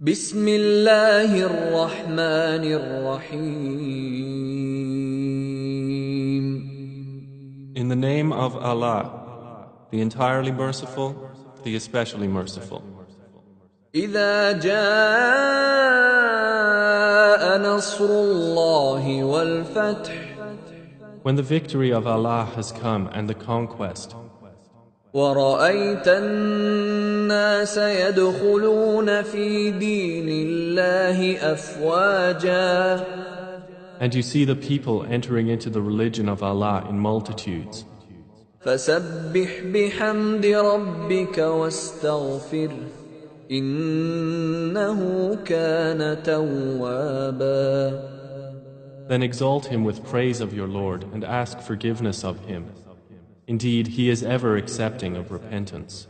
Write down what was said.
بسم الله الرحمن الرحيم. In the name of Allah, the entirely merciful, the especially merciful. إذا جاء نصر الله والفتح. When the victory of Allah has come and the conquest, ورأيت الناس يدخلون في دين الله أفواجا. and you see the people entering into the religion of Allah in multitudes, فسبح بحمد ربك واستغفره إنه كان توابا. then exalt him with praise of your Lord and ask forgiveness of him. Indeed, he is ever accepting of repentance.